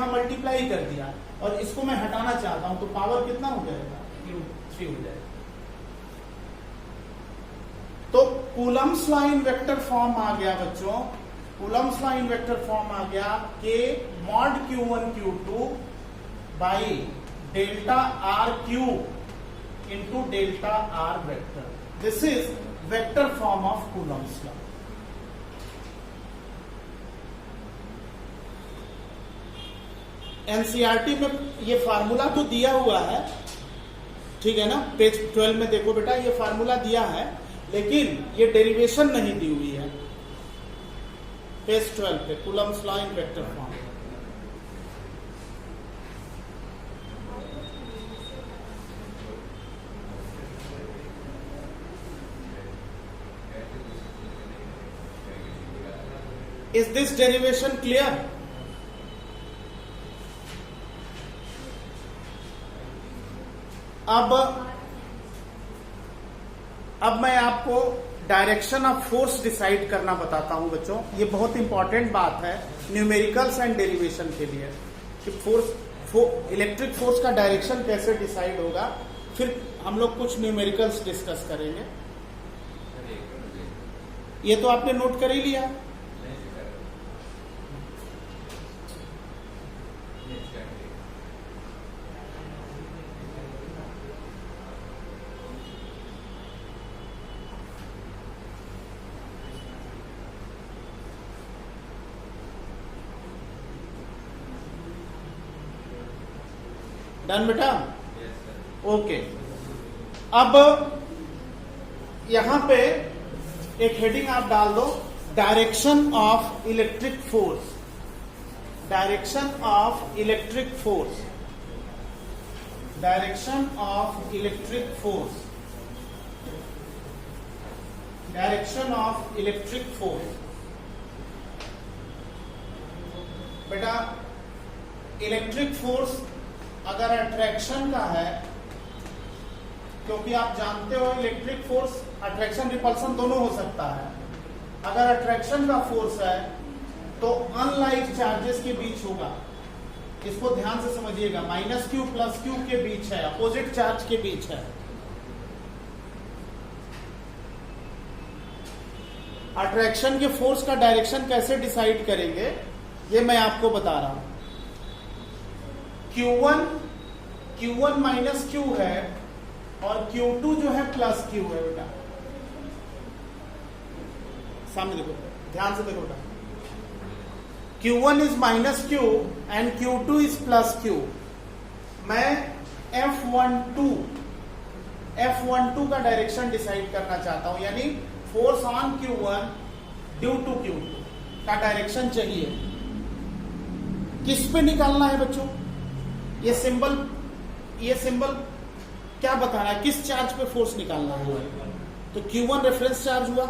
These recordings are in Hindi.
यहां मल्टीप्लाई कर दिया और इसको मैं हटाना चाहता हूं तो पावर कितना हो जाएगा, Q3 हो जाएगा। तो Coulomb's law in vector form आ गया बच्चों, Coulomb's law in vector form आ गया k mod Q1 Q2 by delta r cube into delta r vector. This is vector form of Coulomb's law. NCERT में ये फार्मूला तो दिया हुआ है, ठीक है ना, पेज 12 में देखो बेटा, ये फार्मूला दिया है, लेकिन ये डेरिवेशन नहीं दी हुई है पेज 12 पे, Coulomb's law in vector form. Is this derivation clear? अब मैं आपको डायरेक्शन ऑफ फोर्स डिसाइड करना बताता हूं बच्चों। ये बहुत इंपॉर्टेंट बात है न्यूमेरिकल्स एंड डेरिवेशन के लिए कि इलेक्ट्रिक फोर्स का डायरेक्शन कैसे डिसाइड होगा। फिर हम लोग कुछ न्यूमेरिकल्स डिस्कस करेंगे। ये तो आपने नोट कर ही लिया। डन बेटा? ओके। अब यहां पे एक हेडिंग आप डाल दो, direction of electric force, direction of electric force, direction of electric force, direction of electric force. बेटा इलेक्ट्रिक फोर्स अगर अट्रैक्शन का है, क्योंकि आप जानते हो इलेक्ट्रिक फोर्स अट्रैक्शन रिपल्सन दोनों हो सकता है। अगर अट्रैक्शन का फोर्स है तो अनलाइक चार्जेस के बीच होगा। इसको ध्यान से समझिएगा, -q + q के बीच है, अपोजिट चार्ज के बीच है। अट्रैक्शन के फोर्स का डायरेक्शन कैसे डिसाइड करेंगे ये मैं आपको बता रहा हूं। Q1 -q है और Q2 जो है +q है बेटा। सामने देखो, ध्यान से देखो बेटा, Q1 is -q and Q2 is +q। मैं F12 का डायरेक्शन डिसाइड करना चाहता हूं, यानी force on Q1 due to Q2 का डायरेक्शन चाहिए। किस पे निकालना है बच्चों? ये सिंबल क्या बता रहा है, किस चार्ज पे फोर्स निकालना है? तो Q1 रेफरेंस चार्ज हुआ।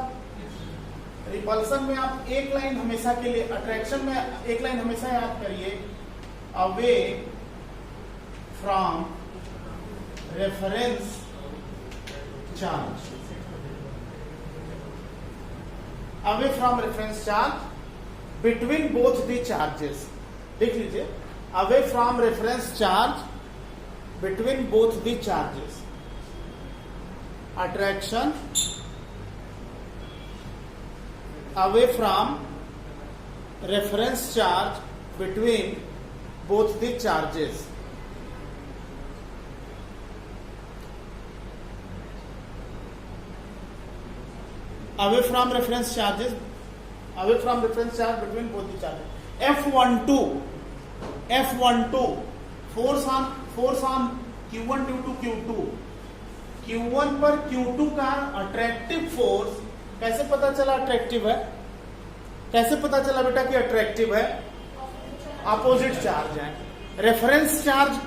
रिपल्सन में आप एक लाइन हमेशा के लिए, अट्रैक्शन में एक लाइन हमेशा याद करिए, away from reference charge, away from reference charge between both the charges. देख लीजिए, away from reference charge between both the charges, attraction away from reference charge between both the charges। away from reference charges, away from reference charge between both the charges। F12 force on Q1 due to Q2, Q1 पर Q2 का अट्रैक्टिव फोर्स कैसे पता चला अट्रैक्टिव है? कैसे पता चला बेटा कि अट्रैक्टिव है? अपोजिट चार्ज है। रेफरेंस चार्ज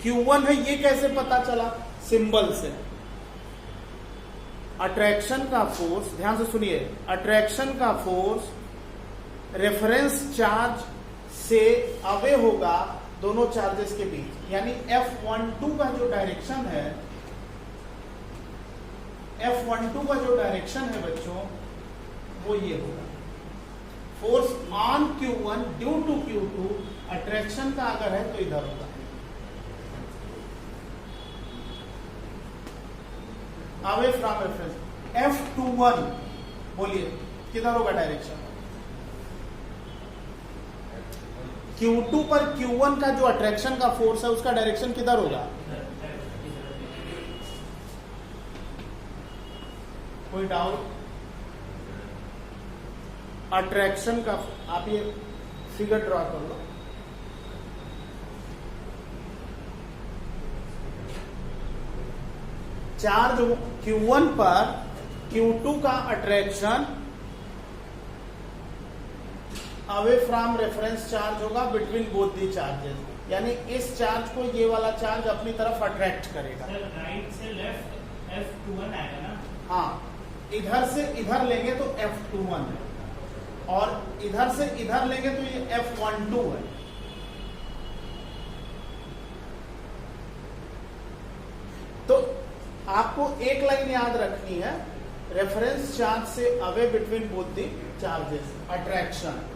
Q1 है, ये कैसे पता चला? सिंबल से। अट्रैक्शन का फोर्स, ध्यान से सुनिए, अट्रैक्शन का फोर्स रेफरेंस चार्ज से अवे होगा दोनों चार्जेस के बीच, यानी F12 का जो डायरेक्शन है, F12 का जो डायरेक्शन है बच्चों, वो ये होगा। Force on Q1 due to Q2 attraction का अगर है तो इधर होगा। अवे फ्रॉम रेफरेंस F21 बोलिए किधर होगा डायरेक्शन? Q2 पर Q1 का जो अट्रैक्शन का फोर्स है उसका डायरेक्शन किधर होगा? कोई डाउट? अट्रैक्शन का आप ये फिगर ड्रॉ कर लो। चार्ज Q1 पर Q2 का attraction away from reference charge होगा बिटवीन बोथ दी चार्जेस, यानी इस चार्ज को ये वाला चार्ज अपनी तरफ अट्रैक्ट करेगा। राइट से लेफ्ट F21 आएगा ना? हाँ, इधर से इधर लेंगे तो F21 है और इधर से इधर लेंगे तो ये F12 है। तो आपको एक लाइन याद रखनी है, रेफरेंस चार्ज से away between both the charges attraction.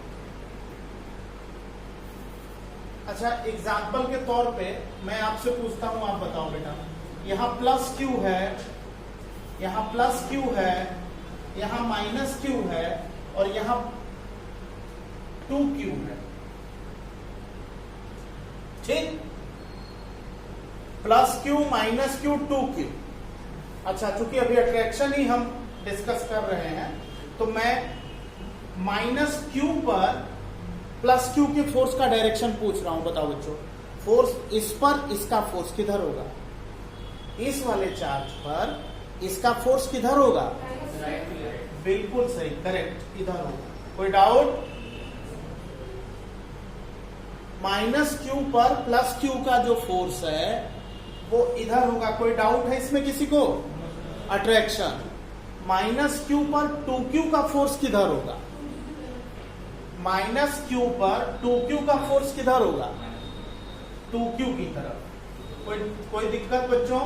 अच्छा, एग्जाम्पल के तौर पे मैं आपसे पूछता हूं, आप बताओ बेटा, यहां प्लस क्यू है, यहां प्लस क्यू है, यहां माइनस क्यू है और यहां 2Q है, ठीक? Plus Q minus Q 2Q। अच्छा, चूंकि अभी अट्रैक्शन ही हम डिस्कस कर रहे हैं तो मैं माइनस क्यू पर प्लस क्यू के फोर्स का डायरेक्शन पूछ रहा हूं। बताओ बच्चों, फोर्स इस पर, इसका फोर्स किधर होगा? इस वाले चार्ज पर इसका फोर्स किधर होगा? बिल्कुल सही, करेक्ट, इधर होगा। कोई डाउट? माइनस क्यू पर प्लस क्यू का जो फोर्स है वो इधर होगा। कोई डाउट है इसमें किसी को? अट्रैक्शन। माइनस क्यू पर 2Q का फोर्स किधर होगा? माइनस क्यू पर 2Q का फोर्स किधर होगा? 2Q की तरफ। कोई दिक्कत बच्चों?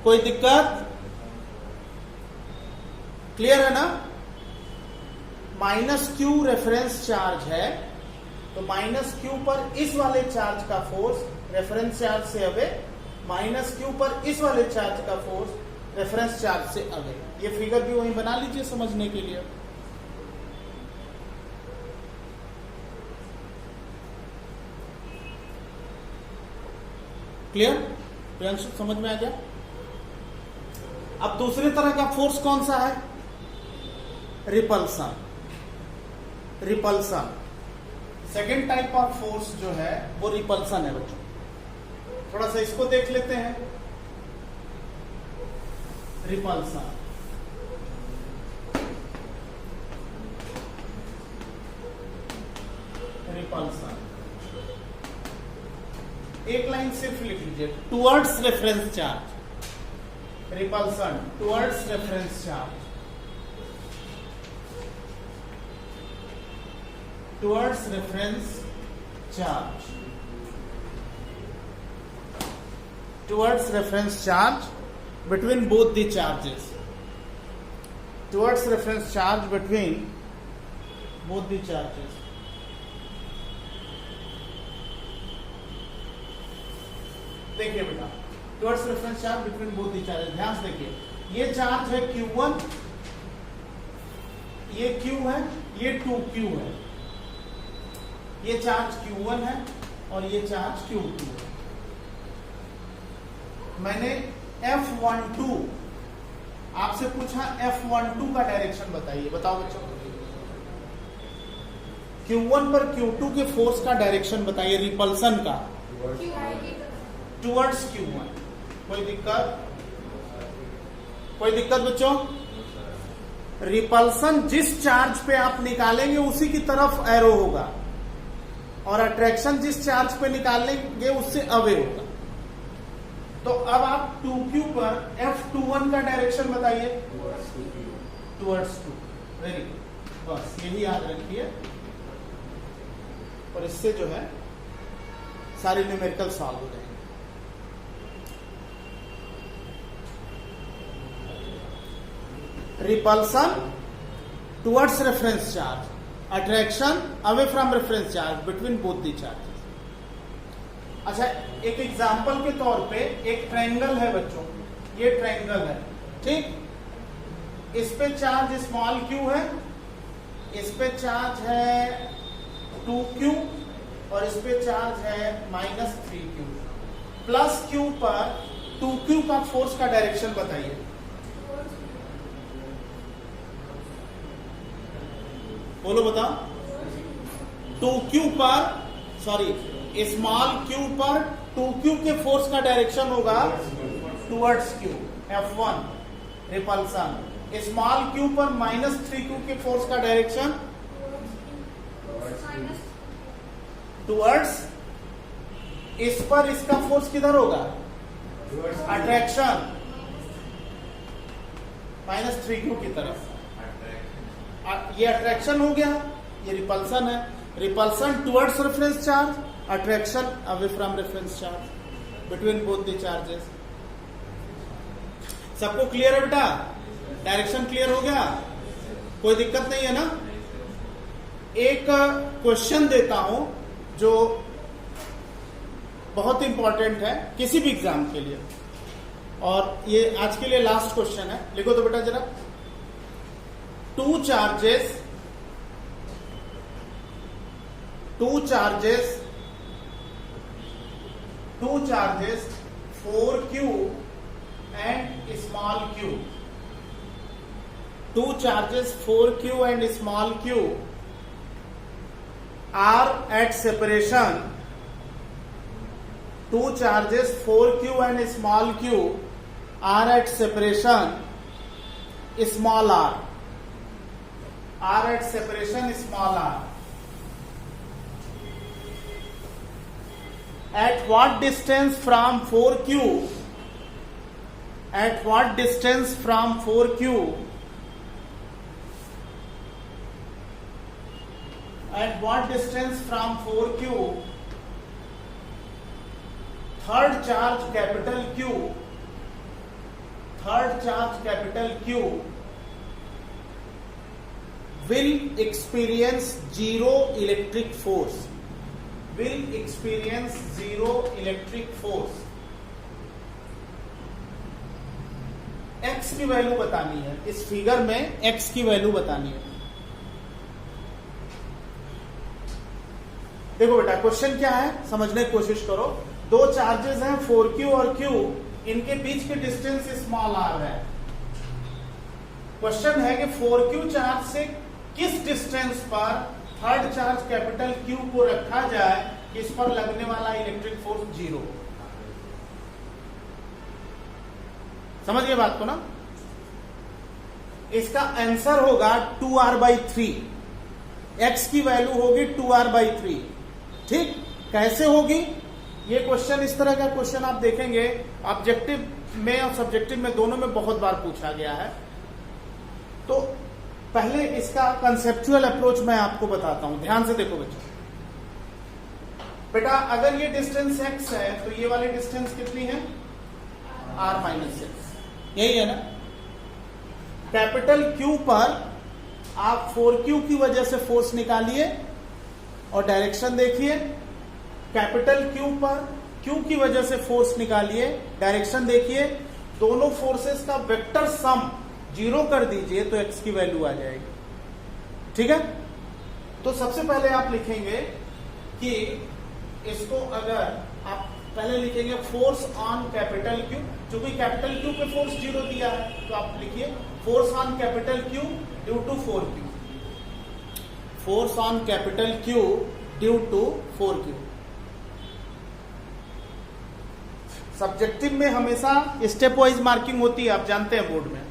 कोई दिक्कत? क्लियर है ना? माइनस क्यू रेफरेंस चार्ज है तो माइनस क्यू पर इस वाले चार्ज का फोर्स रेफरेंस चार्ज से अवे, माइनस क्यू पर इस वाले चार्ज का फोर्स रेफरेंस चार्ज से अवे। ये फिगर भी वहीं बना लीजिए समझने के लिए। क्लियर? प्रियांशु समझ में आ गया? अब दूसरी तरह का फोर्स कौन सा है? Repulsion. Repulsion second type of force जो है वो रिपल्सन है बच्चों। थोड़ा सा इसको देख लेते हैं। रिपल्सन, रिपल्सन एक लाइन सिर्फ लिख लीजिए, towards reference charge. Repulsion towards reference charge, towards reference charge, towards reference charge between both the charges, towards reference charge between both the charges। देखिए बेटा, towards reference charge between both the charges, ध्यान से देखिए, ये चार्ज है Q1, ये Q है, ये 2Q है, ये चार्ज Q1 है और ये चार्ज Q2 है। मैंने F12 आपसे पूछा, F12 का डायरेक्शन बताइए। बताओ बच्चों, Q1 पर Q2 के फोर्स का डायरेक्शन बताइए, रिपल्सन का। Towards Q1। कोई दिक्कत? कोई दिक्कत बच्चों? रिपल्सन जिस चार्ज पे आप निकालेंगे उसी की तरफ एरो होगा और अट्रैक्शन जिस चार्ज पे निकालेंगे उससे अवे होगा। तो अब आप 2Q पर F21 का डायरेक्शन बताइए। टुवर्ड्स 2। वेरी गुड, बस यही याद रखिए और इससे जो है सारे न्यूमेरिकल सॉल्व हो जाएंगे। Repulsion towards reference charge, attraction away from reference charge between both the charges. अच्छा, एक एग्जांपल के तौर पे एक ट्रायंगल है बच्चों, ये ट्रायंगल है, ठीक। इस पे चार्ज स्मॉल q है, इस पे चार्ज है 2q और इस पे चार्ज है -3q। प्लस q पर 2q का फोर्स का डायरेक्शन बताइए। बोलो बताओ। 2q पर, सॉरी, स्मॉल q पर 2q के फोर्स का डायरेक्शन होगा towards q, F1 repulsion. Small q पर -3q के फोर्स का डायरेक्शन टुवर्ड्स, इस पर इसका फोर्स किधर होगा? अट्रैक्शन -3q की तरफ। ये अट्रैक्शन हो गया, ये रिपल्सन है। Repulsion towards reference charge, attraction away from reference charge between both the charges. सबको क्लियर है बेटा? डायरेक्शन क्लियर हो गया? कोई दिक्कत नहीं है ना? एक क्वेश्चन देता हूं जो बहुत इंपॉर्टेंट है किसी भी एग्जाम के लिए, और ये आज के लिए लास्ट क्वेश्चन है। लिखो तो बेटा जरा। two charges 4q and small q. Two charges 4q and small q are at separation. Two charges 4q and small q are at separation small r. Are at separation small r. At what distance from 4q? At what distance from 4q? At what distance from 4q? Third charge capital Q. Third charge capital Q will experience zero electric force. Will experience zero electric force. x की वैल्यू बतानी है, इस फिगर में x की वैल्यू बतानी है। देखो बेटा, क्वेश्चन क्या है समझने की कोशिश करो। दो चार्जेस हैं 4q और q, इनके बीच के डिस्टेंस स्मॉल r है। क्वेश्चन है कि 4q चार्ज से किस डिस्टेंस पर थर्ड चार्ज कैपिटल Q को रखा जाए कि इस पर लगने वाला इलेक्ट्रिक फोर्स 0। समझ गए बात को ना? इसका आंसर होगा 2r/3। x की वैल्यू होगी 2r/3। ठीक, कैसे होगी? ये क्वेश्चन, इस तरह का क्वेश्चन आप देखेंगे ऑब्जेक्टिव में और सब्जेक्टिव में दोनों में बहुत बार पूछा गया है। तो पहले इसका कंसेप्चुअल अप्रोच मैं आपको बताता हूं, ध्यान से देखो बच्चों। बेटा, अगर ये डिस्टेंस x है तो ये वाली डिस्टेंस कितनी है? r-6, यही है ना? कैपिटल Q पर आप 4q की वजह से फोर्स निकालिए और डायरेक्शन देखिए। कैपिटल Q पर Q की वजह से फोर्स निकालिए, डायरेक्शन देखिए। दोनों फोर्सेस का वेक्टर सम 0 कर दीजिए तो x की वैल्यू आ जाएगी। ठीक है? तो सबसे पहले आप लिखेंगे कि इसको, अगर आप पहले लिखेंगे फोर्स ऑन कैपिटल Q, क्योंकि कैपिटल Q पे फोर्स 0 दिया है, तो आप लिखिए force on capital Q due to 4Q। Force on capital Q due to 4Q। Subjective में हमेशा स्टेप वाइज मार्किंग होती है, आप जानते हैं बोर्ड में,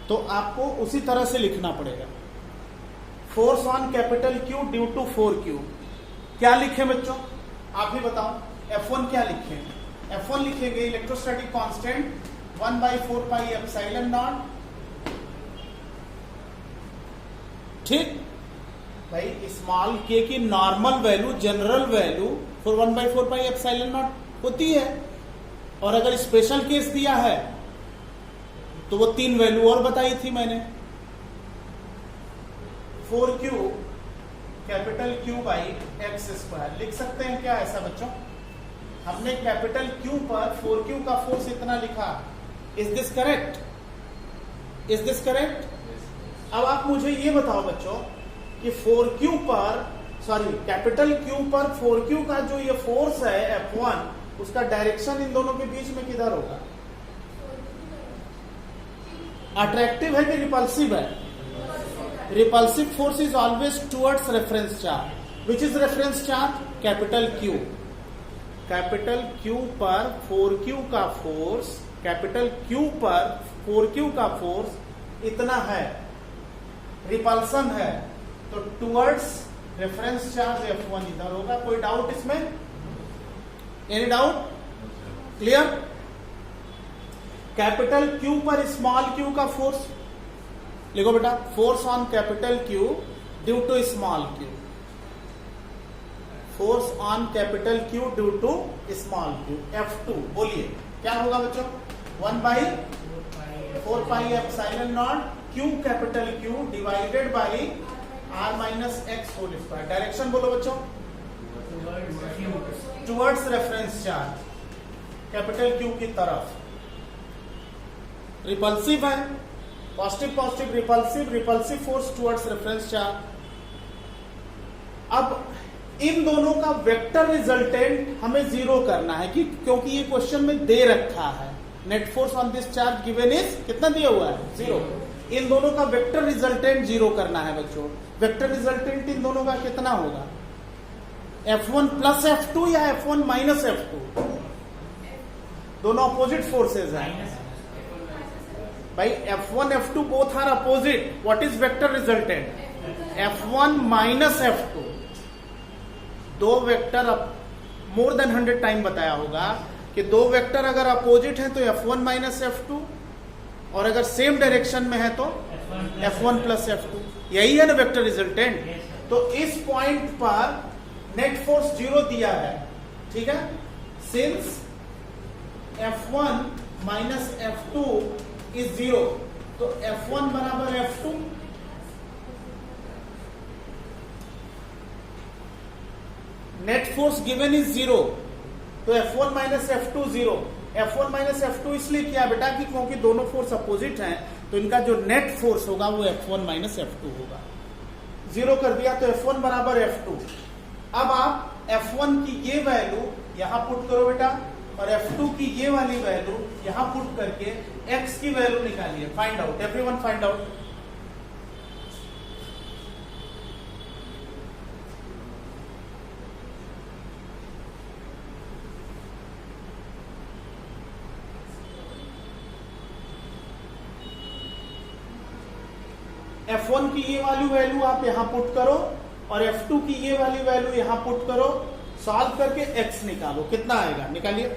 तो आपको उसी तरह से लिखना पड़ेगा। Force on capital Q due to 4Q। क्या लिखे बच्चों? आप ही बताओ। F1 क्या लिखे? F1 लिखेंगे इलेक्ट्रोस्टैटिक कांस्टेंट 1/4πε0। ठीक भाई, स्मॉल k की नॉर्मल वैल्यू, जनरल वैल्यू 1/4πε0 होती है, और अगर स्पेशल केस दिया है तो वो 3 वैल्यू और बताई थी मैंने। 4Q capital Q by x square. लिख सकते हैं क्या ऐसा बच्चों? हमने कैपिटल Q पर 4Q का फोर्स इतना लिखा। Is this correct? Is this correct? अब आप मुझे ये बताओ बच्चों कि 4Q पर कैपिटल Q पर 4Q का जो ये फोर्स है F1, उसका डायरेक्शन इन दोनों के बीच में किधर होगा? अट्रैक्टिव है कि रिपल्सिव है? Repulsive force is always towards reference charge. Which is reference charge? Capital Q। Capital Q पर 4Q का फोर्स, कैपिटल Q पर 4Q का फोर्स इतना है, रिपल्सन है, तो टुवर्ड्स रेफरेंस चार्ज F1 इधर होगा। कोई डाउट इसमें? Any doubt? Clear? Capital Q पर स्मॉल q का फोर्स लिखो बेटा, force on capital Q due to small q। Force on capital Q due to small q, F2। बोलिए क्या होगा बच्चों? 1 by 4 pi epsilon naught Q capital Q divided by R minus x whole square. Direction बोलो बच्चों, towards reference charge, capital Q की तरफ। रिपल्सिव है, positive positive repulsive, repulsive force towards reference charge. अब इन दोनों का वेक्टर रिजल्टेंट हमें जीरो करना है क्योंकि ये क्वेश्चन में दे रखा है। Net force on this charge given is कितना दिया हुआ है? 0। इन दोनों का वेक्टर रिजल्टेंट जीरो करना है बच्चों। वेक्टर रिजल्टेंट इन दोनों का कितना होगा? F1 प्लस F2 या F1 माइनस F2? दोनों अपोजिट फोर्सेज हैं भाई। F1 F2 both are opposite. What is vector resultant? F1 minus F2। दो वेक्टर मोर देन 100 टाइम बताया होगा कि दो वेक्टर अगर अपोजिट है तो F1 माइनस F2, और अगर सेम डायरेक्शन में है तो F1 प्लस F2। यही है ना वेक्टर रिजल्टेंट। तो इस पॉइंट पर नेट फोर्स 0 दिया है, ठीक है। Since F1 minus F2 is 0, तो F1 बराबर F2। Net force given is 0, तो F1 minus F2 0। F1 minus F2 इसलिए किया बेटा कि क्योंकि दोनों फोर्स अपोजिट हैं, तो इनका जो नेट फोर्स होगा वो F1 माइनस F2 होगा। 0 कर दिया तो F1 बराबर F2। अब आप F1 की ये वैल्यू यहां पुट करो बेटा, और F2 की ये वाली वैल्यू यहां पुट करके X की वैल्यू निकालिए। Find out, everyone find out. F1 की ये वाली वैल्यू आप यहां पुट करो और F2 की ये वाली वैल्यू यहां पुट करो, सॉल्व करके X निकालो। कितना आएगा? निकालिए।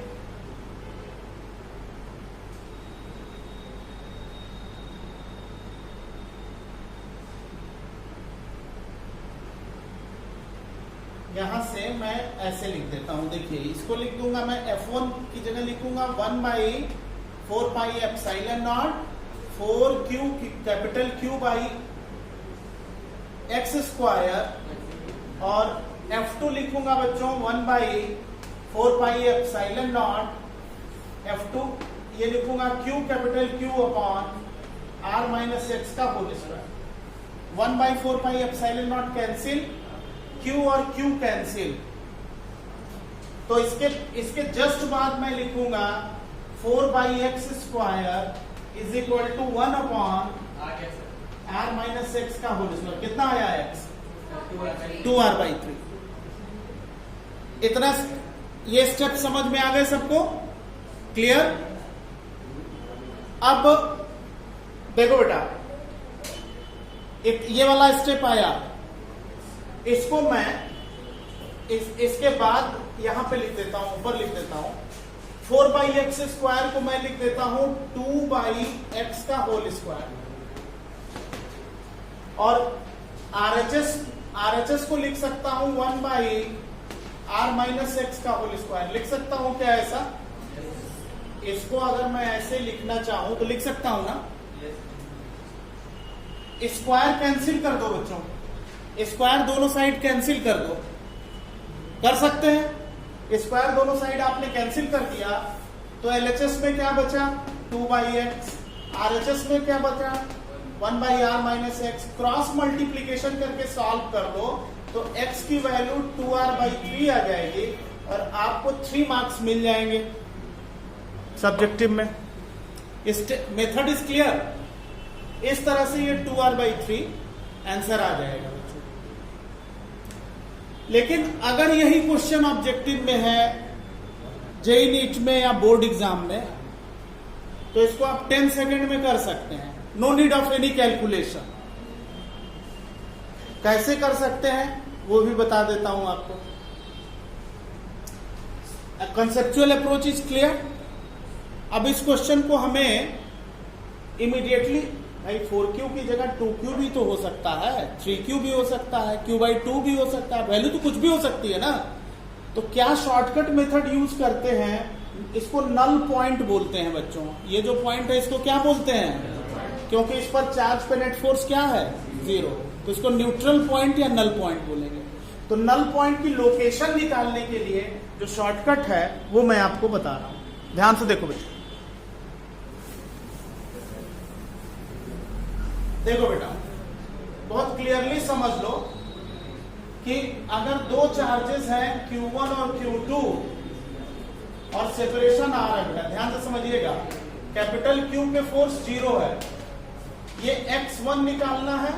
यहां से मैं ऐसे लिख देता हूं, देखिए इसको लिख दूंगा मैं, F1 की जगह लिखूंगा 1 by 4 pi epsilon not 4Q capital Q by x square, और F2 लिखूंगा बच्चों 1 by 4 pi epsilon not F2 ये लिखूंगा Q capital Q upon R minus x का whole square. 1 by 4 pi epsilon naught cancel, Q और Q कैंसिल, तो इसके जस्ट बाद मैं लिखूंगा 4 by x square is equal to 1 upon R minus x का होल स्क्वायर। कितना आया X? 2R by 3। इतना ये स्टेप समझ में आ गए सबको? क्लियर? अब देखो बेटा, ये वाला स्टेप आया, इसको मैं इसके बाद यहां पे लिख देता हूं, ऊपर लिख देता हूं 4 बाई एक्स स्क्वायर को मैं लिख देता हूं 2 बाई एक्स का होल स्क्वायर, और RHS को लिख सकता हूं 1 बाई R माइनस एक्स का होल स्क्वायर। लिख सकता हूं क्या ऐसा? इसको अगर मैं ऐसे लिखना चाहूं तो लिख सकता हूं ना? स्क्वायर कैंसिल कर दो बच्चों, स्क्वायर दोनों साइड कैंसिल कर दो, कर सकते हैं। स्क्वायर दोनों साइड आपने कैंसिल कर दिया तो एलएचएस में क्या बचा 2/x, आरएचएस में क्या बचा 1/r minus x. Cross multiplication करके सॉल्व कर दो तो x की वैल्यू 2r/3 आ जाएगी और आपको 3 मार्क्स मिल जाएंगे सब्जेक्टिव में। Method is clear. इस तरह से ये 2r/3 आंसर आ जाएगा बच्चों। लेकिन अगर यही क्वेश्चन ऑब्जेक्टिव में है जेईई नीट में या बोर्ड एग्जाम में तो इसको आप 10 सेकंड में कर सकते हैं, no need of any calculation. कैसे कर सकते हैं वो भी बता देता हूं आपको। Conceptual approach is clear. अब इस क्वेश्चन को हमें इमीडिएटली, भाई 4q की जगह 2q भी तो हो सकता है, 3q भी हो सकता है, q/2 भी हो सकता है, वैल्यू तो कुछ भी हो सकती है ना। तो क्या शॉर्टकट मेथड यूज करते हैं, इसको नल पॉइंट बोलते हैं बच्चों। ये जो पॉइंट है इसको क्या बोलते हैं, क्योंकि इस पर चार्ज पे नेट फोर्स क्या है 0, तो इसको न्यूट्रल पॉइंट या नल पॉइंट बोलेंगे। तो नल पॉइंट की लोकेशन निकालने के लिए जो शॉर्टकट है वो मैं आपको बता रहा हूं, ध्यान से देखो बच्चों। देखो बेटा, बहुत क्लियरली समझ लो कि अगर दो चार्जेस हैं Q1 और Q2 और सेपरेशन R है बेटा, ध्यान से समझिएगा। कैपिटल Q पे फोर्स 0 है, ये x1 निकालना है,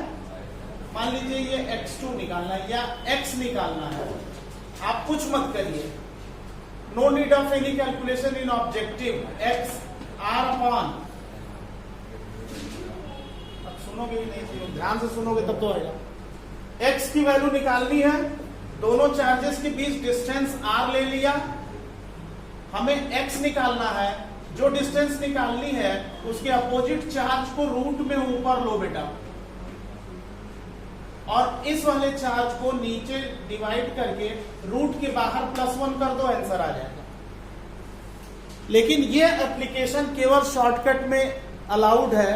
मान लीजिए ये x2 निकालना है या x निकालना है। आप कुछ मत करिए, no need of any calculation in objective. x R upon, सुनोगे ही नहीं, ध्यान से सुनोगे तब तो आएगा। x की वैल्यू निकालनी है, दोनों चार्जेस के बीच डिस्टेंस r ले लिया, हमें x निकालना है। जो डिस्टेंस निकालनी है उसके अपोजिट चार्ज को रूट में ऊपर लो बेटा, और इस वाले चार्ज को नीचे डिवाइड करके रूट के बाहर +1 कर दो, आंसर आ जाएगा। लेकिन ये एप्लीकेशन केवल शॉर्टकट में अलाउड है,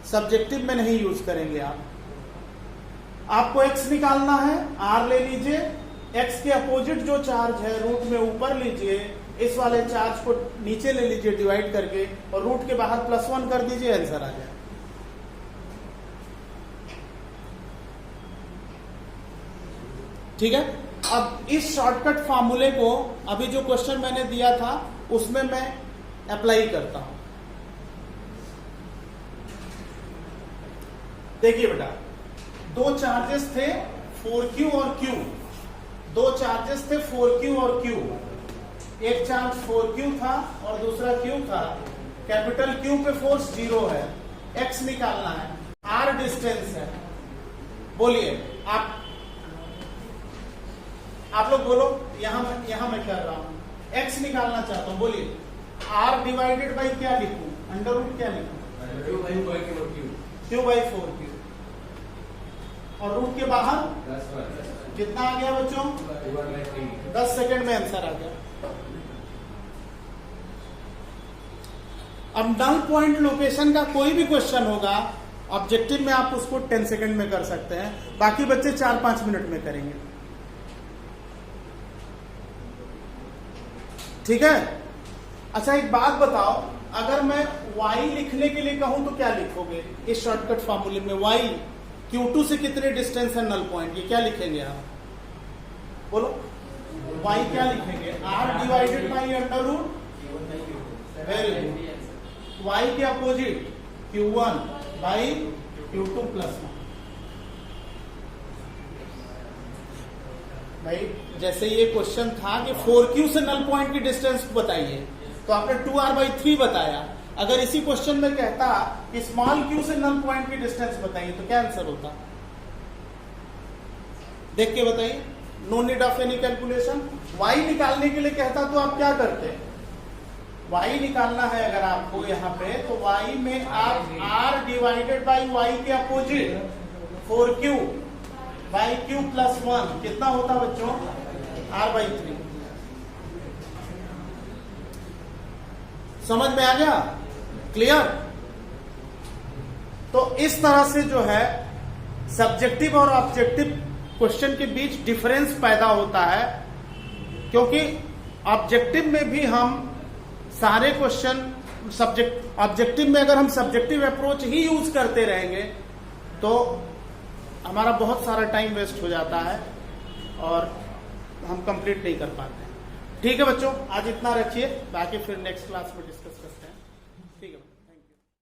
सब्जेक्टिव में नहीं यूज करेंगे आप। आपको x निकालना है, r ले लीजिए, x के अपोजिट जो चार्ज है रूट में ऊपर लीजिए, इस वाले चार्ज को नीचे ले लीजिए डिवाइड करके, और रूट के बाहर +1 कर दीजिए, आंसर आ जाए। ठीक है। अब इस शॉर्टकट फार्मूले को अभी जो क्वेश्चन मैंने दिया था उसमें मैं अप्लाई करता हूं। देखिए बेटा, दो चार्जेस थे 4q और q, दो चार्जेस थे 4q और q। एक चार्ज 4q था और दूसरा q था। कैपिटल Q पे फोर्स 0 है, x निकालना है, r डिस्टेंस है। बोलिए आप लोग बोलो, यहां मैं कर रहा हूं, x निकालना चाहता हूं, बोलिए r डिवाइडेड बाई क्या लिखूं, अंडर रूट क्या लिखूं, q/4q, और रूट के बाहर कितना आ गया बच्चों 10 सेकंड में आंसर आ गया। अब नल पॉइंट लोकेशन का कोई भी क्वेश्चन होगा ऑब्जेक्टिव में, आप उसको 10 सेकंड में कर सकते हैं, बाकी बच्चे 4-5 मिनट में करेंगे। ठीक है। अच्छा एक बात बताओ, अगर मैं y लिखने के लिए कहूं तो क्या लिखोगे इस शॉर्टकट फॉर्मूले में? y Q2 से कितने डिस्टेंस है नल पॉइंट, ये क्या लिखेंगे आप, बोलो y क्या लिखेंगे, r divided by under root, very good, y के अपोजिट Q1 बाई Q2 +1। भाई जैसे ये क्वेश्चन था कि 4q से नल पॉइंट की डिस्टेंस बताइए, तो आपने 2r/3 बताया। अगर इसी क्वेश्चन में कहता कि स्मॉल q से नल पॉइंट की डिस्टेंस बताइए तो क्या आंसर होता, देख के बताइए। No need of any calculation. y निकालने के लिए कहता तो आप क्या करते, y निकालना है अगर आपको यहाँ पे, तो y में आप r डिवाइडेड बाई y के अपोजिट 4q बाई q +1 कितना होता बच्चों, r/3। समझ में आ गया, क्लियर? तो इस तरह से जो है सब्जेक्टिव और ऑब्जेक्टिव क्वेश्चन के बीच डिफरेंस पैदा होता है, क्योंकि ऑब्जेक्टिव में भी हम सारे क्वेश्चन ऑब्जेक्टिव में अगर हम सब्जेक्टिव अप्रोच ही यूज करते रहेंगे तो हमारा बहुत सारा टाइम वेस्ट हो जाता है और हम कंप्लीट नहीं कर पाते हैं। ठीक है बच्चों, आज इतना रखिए, बाकी फिर नेक्स्ट क्लास में डिस्कस करते हैं।